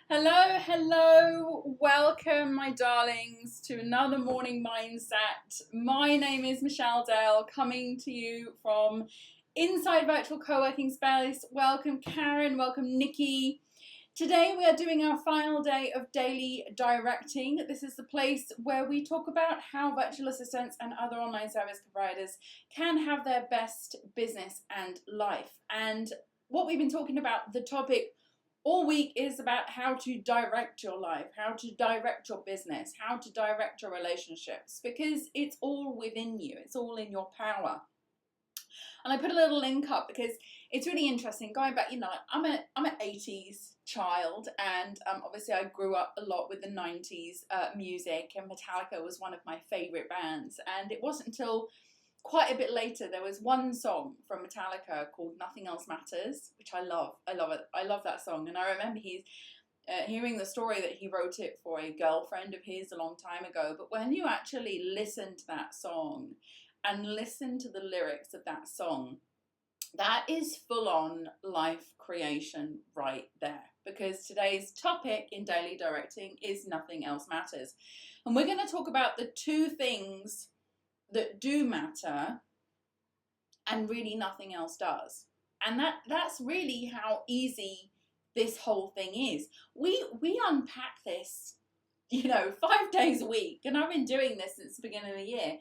Hello, hello. Welcome, my darlings, to another morning mindset. My name is Michelle Dale, coming to you from inside virtual co-working space. Welcome, Karen. Welcome, Nikki. Today we are doing our final day of daily directing. This is the place where we talk about how virtual assistants and other online service providers can have their best business and life. And what we've been talking about, the topic all week, is about how to direct your life, how to direct your business, how to direct your relationships, because it's all within you. It's all in your power. And I put a little link up because it's really interesting. Going back, I'm an 80s child, and obviously I grew up a lot with the 90s music, and Metallica was one of my favorite bands. And it wasn't until quite a bit later there was one song from Metallica called Nothing Else Matters, which I love. I love it. I love that song. And I remember hearing the story that he wrote it for a girlfriend of his a long time ago. But when you actually listen to that song and listen to the lyrics of that song, that is full-on life creation right there. Because today's topic in Daily Directing is Nothing Else Matters. And we're going to talk about the two things that do matter and really nothing else does. And that's really how easy this whole thing is. We unpack this, 5 days a week. And I've been doing this since the beginning of the year.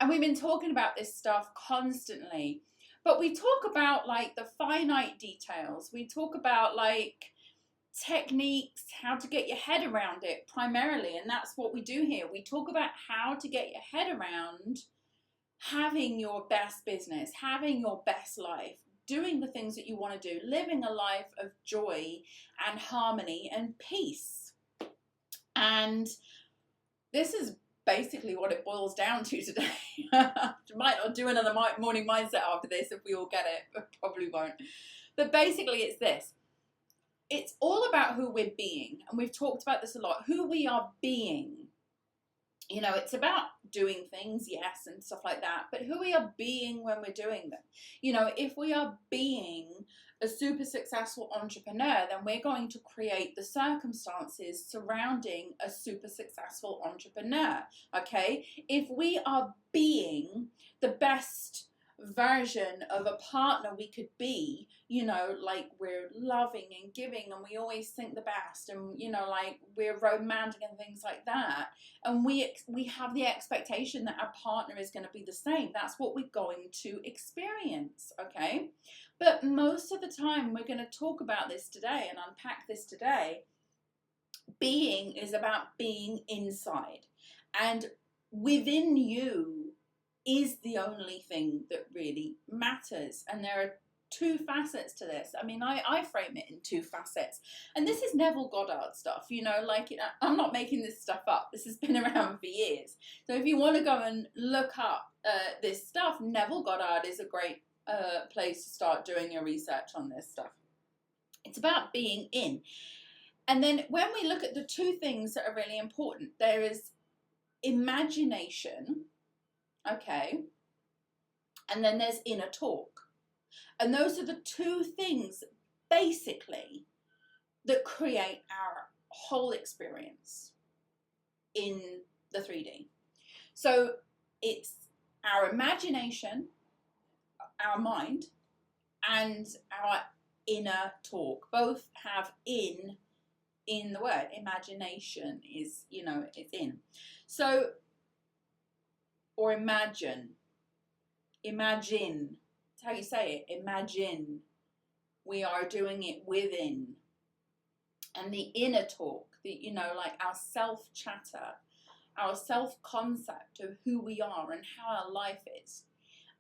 And we've been talking about this stuff constantly. But we talk about like the finite details. We talk about like techniques, how to get your head around it primarily. And that's what we do here. We talk about how to get your head around having your best business, having your best life, doing the things that you want to do, living a life of joy and harmony and peace. And this is basically what it boils down to today. Might not do another morning mindset after this if we all get it, but probably won't. But basically it's this. It's all about who we're being. And we've talked about this a lot. Who we are being. It's about doing things, yes, and stuff like that. But who we are being when we're doing them. If we are being a super successful entrepreneur, then we're going to create the circumstances surrounding a super successful entrepreneur. Okay? If we are being the best version of a partner we could be, like we're loving and giving and we always think the best, and like we're romantic and things like that, and we have the expectation that our partner is going to be the same, that's what we're going to experience. Okay, but most of the time we're going to talk about this today and unpack this today. Being is about being inside, and within you is the only thing that really matters. And there are two facets to this. I mean, I frame it in two facets. And this is Neville Goddard stuff, I'm not making this stuff up. This has been around for years. So if you want to go and look up this stuff, Neville Goddard is a great place to start doing your research on this stuff. It's about being in. And then when we look at the two things that are really important, there is imagination. Okay, and then there's inner talk. And those are the two things, basically, that create our whole experience in the 3D. So it's our imagination, our mind, and our inner talk. Both have in the word. Imagination is, it's in. So, or imagine. Imagine. That's how you say it. Imagine. We are doing it within. And the inner talk, like our self-chatter, our self-concept of who we are and how our life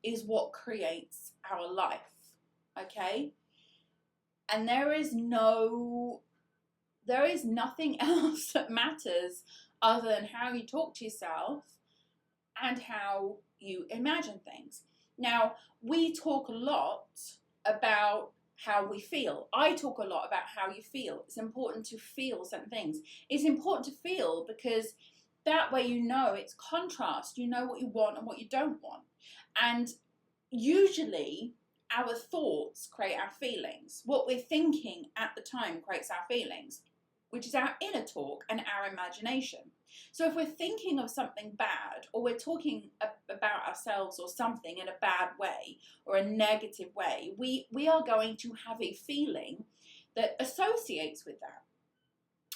is what creates our life. Okay? And there is nothing else that matters other than how you talk to yourself and how you imagine things. Now, we talk a lot about how we feel. I talk a lot about how you feel. It's important to feel certain things. It's important to feel because that way it's contrast. You know what you want and what you don't want. And usually our thoughts create our feelings. What we're thinking at the time creates our feelings. which is our inner talk and our imagination. So if we're thinking of something bad, or we're talking about ourselves or something in a bad way or a negative way, we are going to have a feeling that associates with that.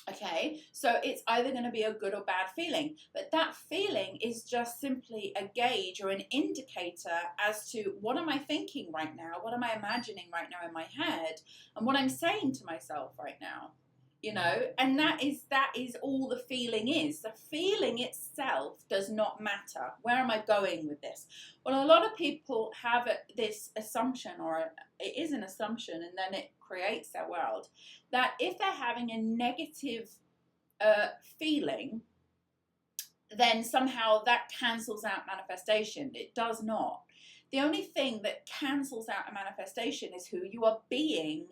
Okay, so it's either going to be a good or bad feeling, but that feeling is just simply a gauge or an indicator as to what am I thinking right now, what am I imagining right now in my head, and what I'm saying to myself right now, you know, and that is all the feeling is. The feeling itself does not matter. Where am I going with this? Well, a lot of people have this assumption, or it is an assumption, and then it creates their world, that if they're having a negative feeling, then somehow that cancels out manifestation. It does not. The only thing that cancels out a manifestation is who you are being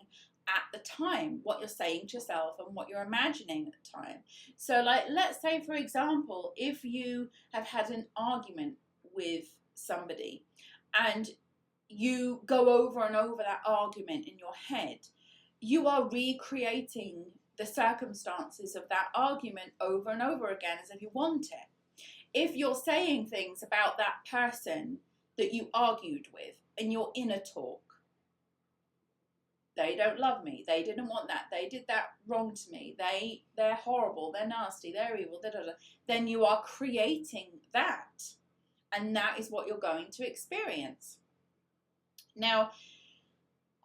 at the time, what you're saying to yourself and what you're imagining at the time. So like, let's say, for example, if you have had an argument with somebody and you go over and over that argument in your head, you are recreating the circumstances of that argument over and over again as if you want it. If you're saying things about that person that you argued with in your inner talk, they don't love me, they didn't want that, they did that wrong to me, they're horrible, they're nasty, they're evil, da, da, da, then you are creating that, and that is what you're going to experience. Now,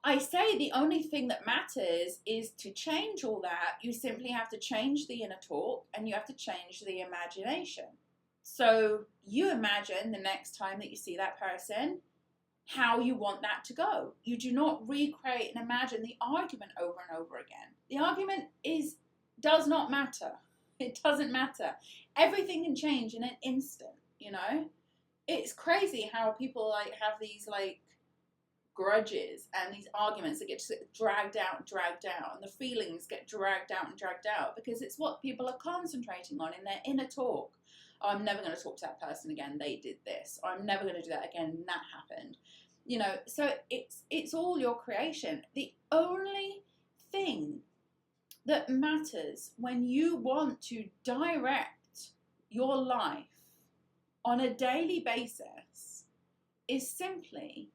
I say the only thing that matters is to change all that. You simply have to change the inner talk and you have to change the imagination. So you imagine the next time that you see that person, how you want that to go. You do not recreate and imagine the argument over and over again. The argument does not matter. It doesn't matter. Everything can change in an instant, you know? It's crazy how people like have these like grudges and these arguments that get dragged out and dragged out, and the feelings get dragged out and dragged out because it's what people are concentrating on in their inner talk. Oh, I'm never going to talk to that person again, they did this. Or I'm never going to do that again, that happened. You know, so it's all your creation. The only thing that matters when you want to direct your life on a daily basis is simply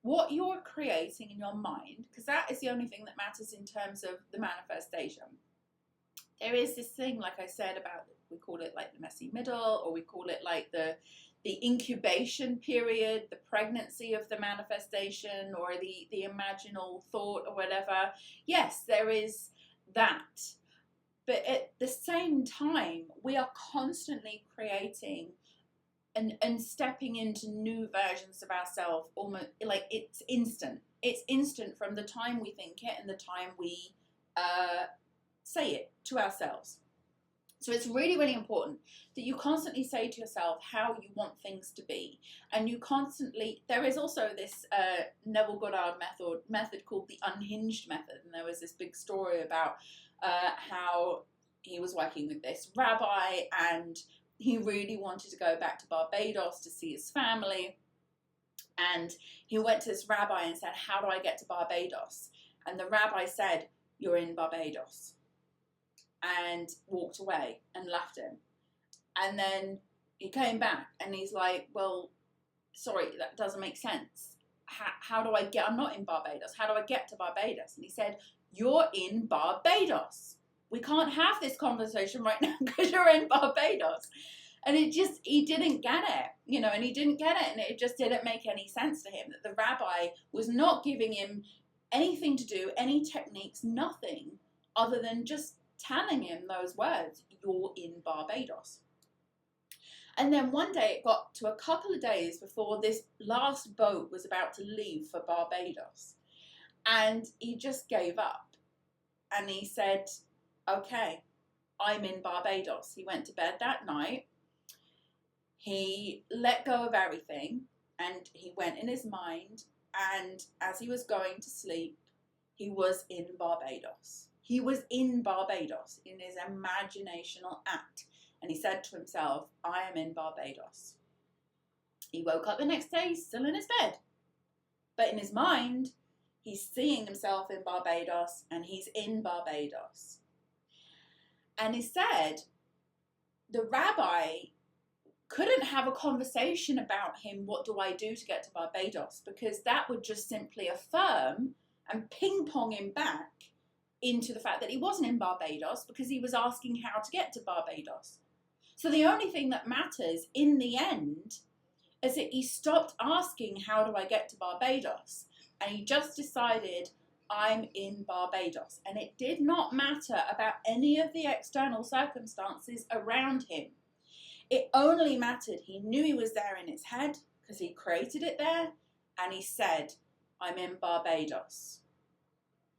what you're creating in your mind, because that is the only thing that matters in terms of the manifestation. There is this thing, like I said, about, we call it like the messy middle, or we call it like the incubation period, the pregnancy of the manifestation, or the imaginal thought or whatever. Yes, there is that. But at the same time, we are constantly creating and stepping into new versions of ourselves, almost like it's instant. It's instant from the time we think it and the time we say it to ourselves. So it's really, really important that you constantly say to yourself how you want things to be. And you constantly, there is also this Neville Goddard method called the unhinged method. And there was this big story about how he was working with this rabbi, and he really wanted to go back to Barbados to see his family. And he went to this rabbi and said, how do I get to Barbados? And the rabbi said, you're in Barbados. And walked away and left him. And then he came back and he's like, well, sorry, that doesn't make sense. How do I get, I'm not in Barbados. How do I get to Barbados? And he said, you're in Barbados. We can't have this conversation right now because you're in Barbados. And he didn't get it, you know, and he didn't get it. And it just didn't make any sense to him that the rabbi was not giving him anything to do, any techniques, nothing other than just telling him those words, you're in Barbados. And then one day it got to a couple of days before this last boat was about to leave for Barbados. And he just gave up. And he said, okay, I'm in Barbados. He went to bed that night. He let go of everything and he went in his mind. And as he was going to sleep, he was in Barbados. He was in Barbados in his imaginational act. And he said to himself, I am in Barbados. He woke up the next day, still in his bed. But in his mind, he's seeing himself in Barbados and he's in Barbados. And he said the rabbi couldn't have a conversation about him, what do I do to get to Barbados? Because that would just simply affirm and ping pong him back into the fact that he wasn't in Barbados, because he was asking how to get to Barbados. So the only thing that matters in the end is that he stopped asking, how do I get to Barbados? And he just decided, I'm in Barbados. And it did not matter about any of the external circumstances around him. It only mattered, he knew he was there in his head because he created it there, and he said, I'm in Barbados.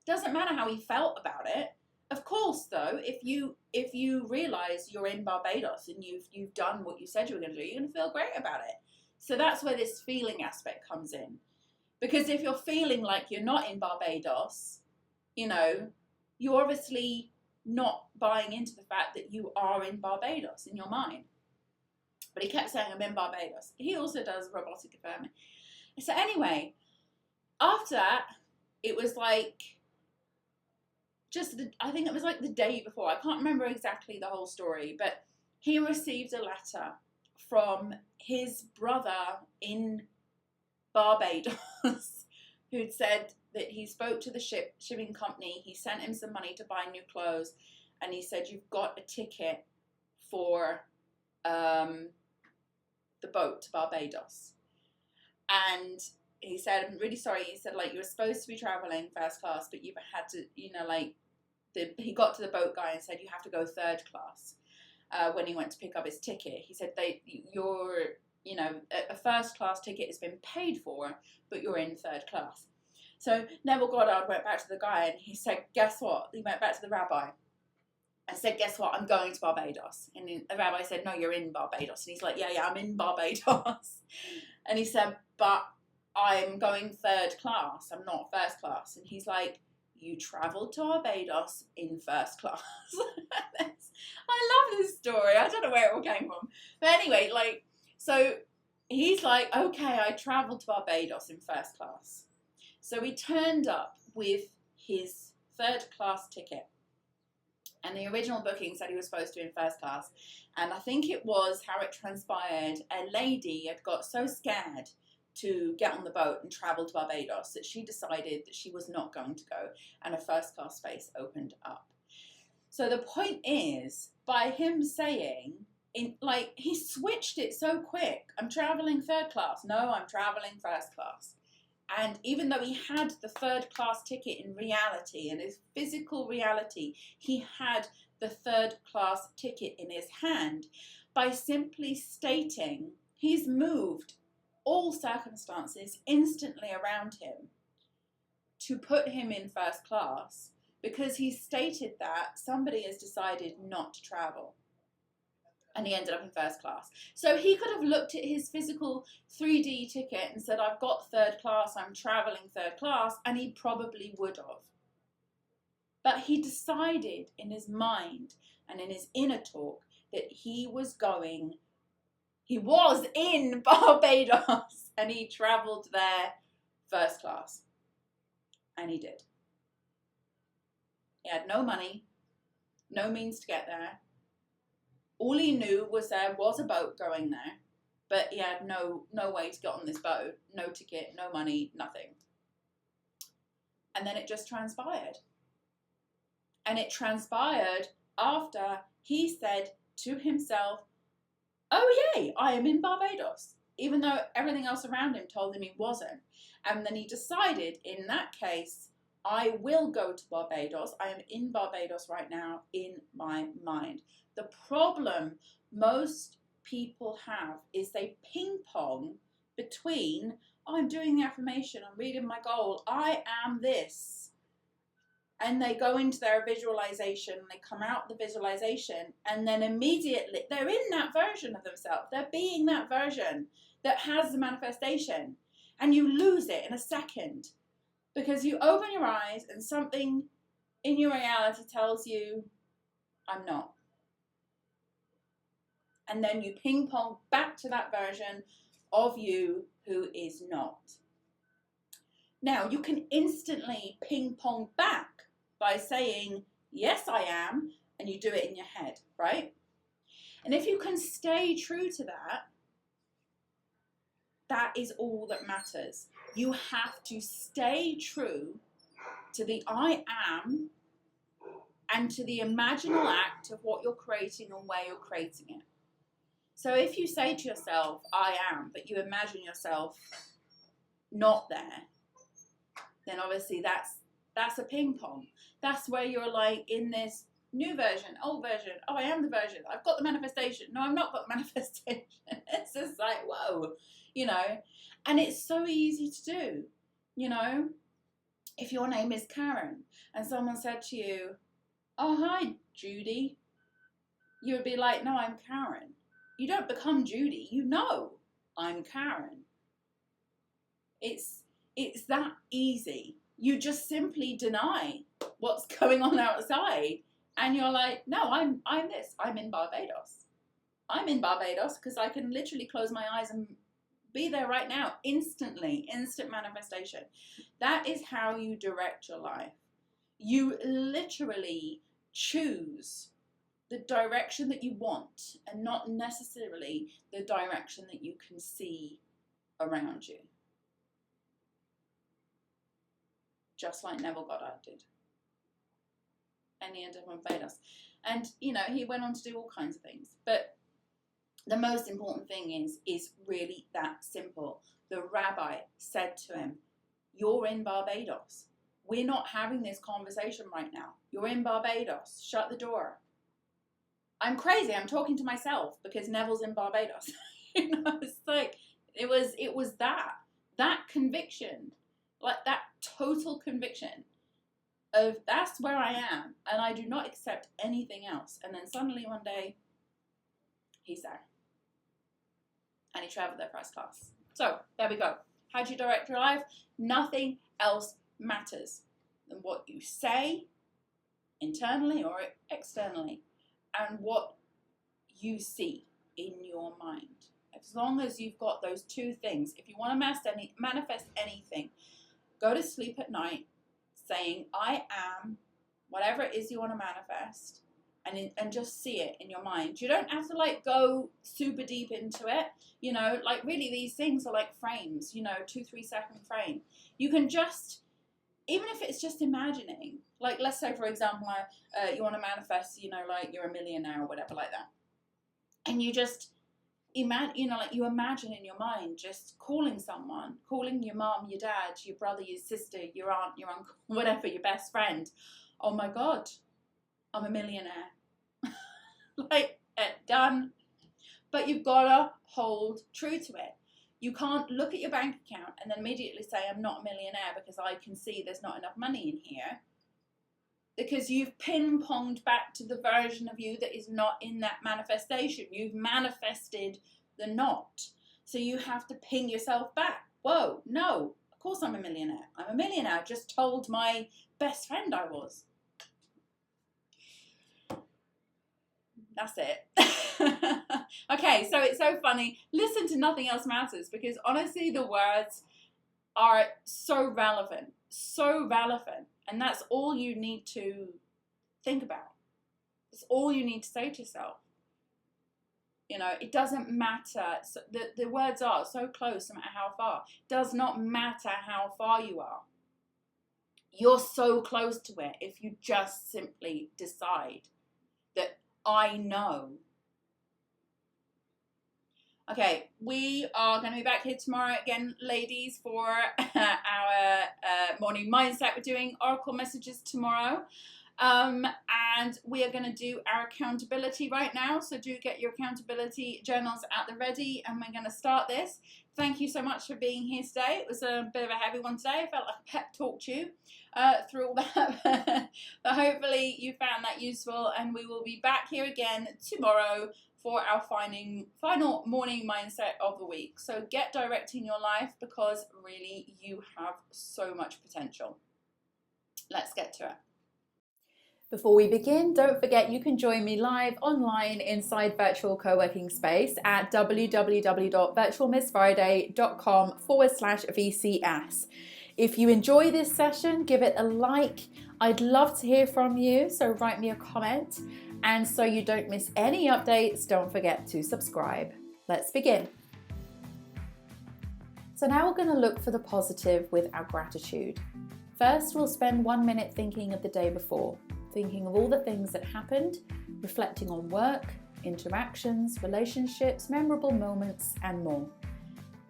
Doesn't matter how he felt about it. Of course, though, if you realise you're in Barbados and you've done what you said you were going to do, you're going to feel great about it. So that's where this feeling aspect comes in. Because if you're feeling like you're not in Barbados, you know, you're obviously not buying into the fact that you are in Barbados in your mind. But he kept saying, I'm in Barbados. He also does robotic affirming. So anyway, after that, it was like, I think it was like the day before. I can't remember exactly the whole story, but he received a letter from his brother in Barbados who'd said that he spoke to the shipping company. He sent him some money to buy new clothes, and he said, you've got a ticket for the boat to Barbados. And he said, I'm really sorry. He said, like, you were supposed to be traveling first class, but you've had to, you know, like, he got to the boat guy and said, you have to go third class. When he went to pick up his ticket, he said, you know, a first class ticket has been paid for, but you're in third class. So Neville Goddard went back to the guy and he said, guess what? He went back to the rabbi and said, guess what? I'm going to Barbados. And the rabbi said, no, you're in Barbados. And he's like, yeah, I'm in Barbados. And he said, but I'm going third class. I'm not first class. And he's like, you travelled to Barbados in first class. I love this story. I don't know where it all came from. But anyway, like, so he's like, okay, I travelled to Barbados in first class. So he turned up with his third class ticket. And the original booking said he was supposed to be in first class. And I think it was how it transpired. A lady had got so scared to get on the boat and travel to Barbados that she decided that she was not going to go, and a first class space opened up. So the point is, by him saying, he switched it so quick. I'm traveling third class. No, I'm traveling first class. And even though he had the third class ticket in reality, in his physical reality, he had the third class ticket in his hand. By simply stating, he's moved all circumstances instantly around him to put him in first class, because he stated that somebody has decided not to travel. And he ended up in first class. So he could have looked at his physical 3D ticket and said, I've got third class, I'm traveling third class, and he probably would have. But he decided in his mind and in his inner talk that he was in Barbados, and he travelled there first class. And he did. He had no money, no means to get there. All he knew was there was a boat going there, but he had no way to get on this boat, no ticket, no money, nothing. And then it just transpired. And it transpired after he said to himself, oh yay, I am in Barbados, even though everything else around him told him he wasn't. And then he decided, in that case, I will go to Barbados. I am in Barbados right now in my mind. The problem most people have is they ping pong between, oh, I'm doing the affirmation, I'm reading my goal, I am this. And they go into their visualization, they come out the visualization, and then immediately they're in that version of themselves. They're being that version that has the manifestation. And you lose it in a second, because you open your eyes and something in your reality tells you, I'm not. And then you ping pong back to that version of you who is not. Now, you can instantly ping pong back by saying, yes, I am, and you do it in your head, right? And if you can stay true to that, that is all that matters. You have to stay true to the I am and to the imaginal act of what you're creating and where you're creating it. So if you say to yourself, I am, but you imagine yourself not there, then obviously that's a ping pong. That's where you're like in this new version, old version. Oh, I am the version. I've got the manifestation. No, I've not got the manifestation. It's just like, whoa, you know. And it's so easy to do, you know. If your name is Karen and someone said to you, oh, hi, Judy, you would be like, no, I'm Karen. You don't become Judy. You know I'm Karen. It's that easy. You just simply deny what's going on outside. And you're like, no, I'm this. I'm in Barbados. I'm in Barbados because I can literally close my eyes and be there right now. Instantly. Instant manifestation. That is how you direct your life. You literally choose the direction that you want and not necessarily the direction that you can see around you. Just like Neville Goddard did. And he ended up on Barbados. And, you know, he went on to do all kinds of things. But the most important thing is really that simple. The rabbi said to him, you're in Barbados. We're not having this conversation right now. You're in Barbados. Shut the door. I'm crazy. I'm talking to myself because Neville's in Barbados. You know, it's like, it was that conviction, like that total conviction of that's where I am and I do not accept anything else. And then suddenly one day, he's there. And he traveled there first class. So there we go. How do you direct your life? Nothing else matters than what you say internally or externally and what you see in your mind. As long as you've got those two things, if you want to manifest anything, go to sleep at night saying, I am, whatever it is you want to manifest, and just see it in your mind. You don't have to like go super deep into it, you know, like really these things are like frames, you know, 2-3 second frame. You can just, even if it's just imagining, like let's say for example, you want to manifest, you know, like you're a millionaire or whatever like that. And you just imagine, you know, like you imagine in your mind just calling someone, calling your mom, your dad, your brother, your sister, your aunt, your uncle, whatever, your best friend. Oh my God, I'm a millionaire. Like, done. But you've got to hold true to it. You can't look at your bank account and then immediately say, I'm not a millionaire because I can see there's not enough money in here. Because you've ping-ponged back to the version of you that is not in that manifestation. You've manifested the not. So you have to ping yourself back. Whoa, no, of course I'm a millionaire. I'm a millionaire. I just told my best friend I was. That's it. Okay, so it's so funny. Listen to Nothing Else Matters because honestly the words are so relevant. So relevant. And that's all you need to think about. It's all you need to say to yourself. You know, it doesn't matter. So the words are so close no matter how far. It does not matter how far you are. You're so close to it if you just simply decide that I know. Okay, we are going to be back here tomorrow again, ladies, for our morning mindset. We're doing oracle messages tomorrow. And we are going to do our accountability right now. So do get your accountability journals at the ready. And we're going to start this. Thank you so much for being here today. It was a bit of a heavy one today. I felt like I pep talked you through all that. But hopefully you found that useful. And we will be back here again tomorrow for our final morning mindset of the week. So get directing your life because really you have so much potential. Let's get to it. Before we begin, don't forget you can join me live online inside Virtual Co-working Space at www.virtualmissfriday.com/VCS. If you enjoy this session, give it a like. I'd love to hear from you, so write me a comment. And so you don't miss any updates, don't forget to subscribe. Let's begin. So now we're going to look for the positive with our gratitude. First, we'll spend 1 minute thinking of the day before, thinking of all the things that happened, reflecting on work, interactions, relationships, memorable moments, and more.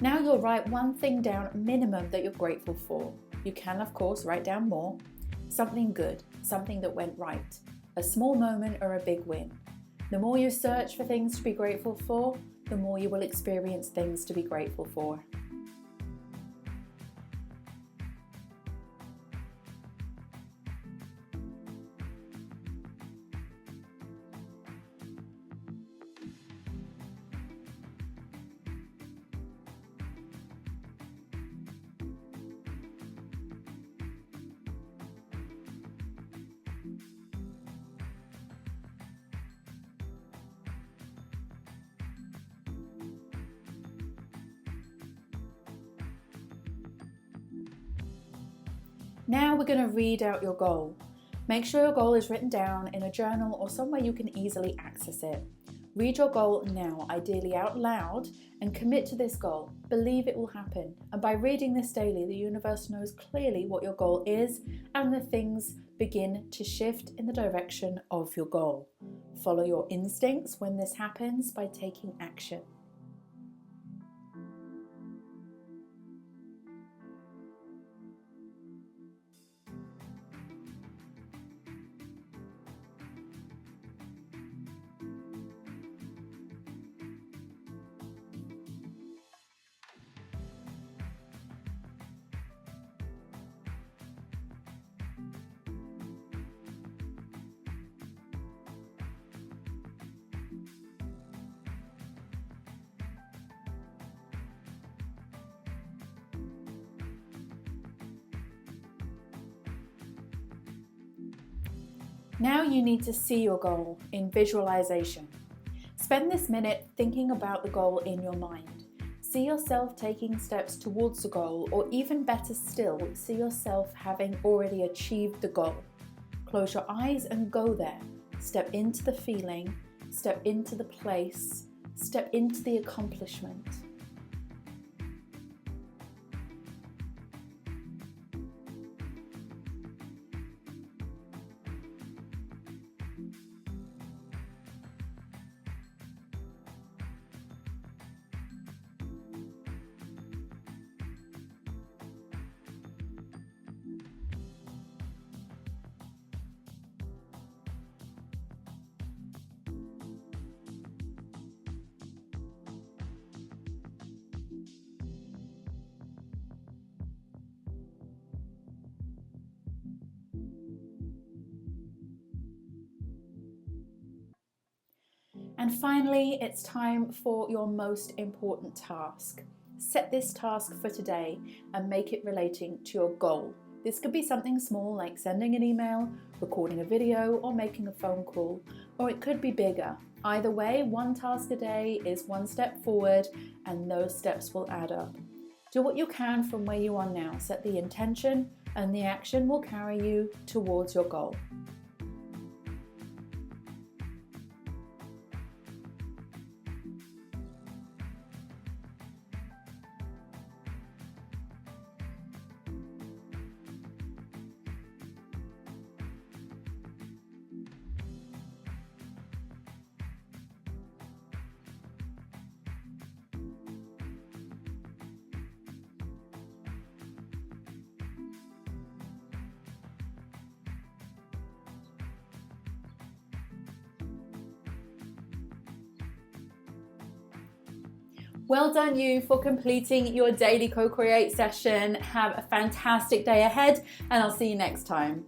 Now you'll write one thing down minimum that you're grateful for. You can, of course, write down more. Something good, something that went right, a small moment or a big win. The more you search for things to be grateful for, the more you will experience things to be grateful for. Now we're going to read out your goal. Make sure your goal is written down in a journal or somewhere you can easily access it. Read your goal now, ideally out loud, and commit to this goal. Believe it will happen. And by reading this daily, the universe knows clearly what your goal is, and the things begin to shift in the direction of your goal. Follow your instincts when this happens by taking action. Now you need to see your goal in visualization. Spend this minute thinking about the goal in your mind. See yourself taking steps towards the goal, or even better still, see yourself having already achieved the goal. Close your eyes and go there. Step into the feeling, step into the place, step into the accomplishment. And finally, it's time for your most important task. Set this task for today and make it relating to your goal. This could be something small like sending an email, recording a video, or making a phone call, or it could be bigger. Either way, one task a day is one step forward, and those steps will add up. Do what you can from where you are now. Set the intention, and the action will carry you towards your goal. Well done you for completing your daily co-create session. Have a fantastic day ahead, and I'll see you next time.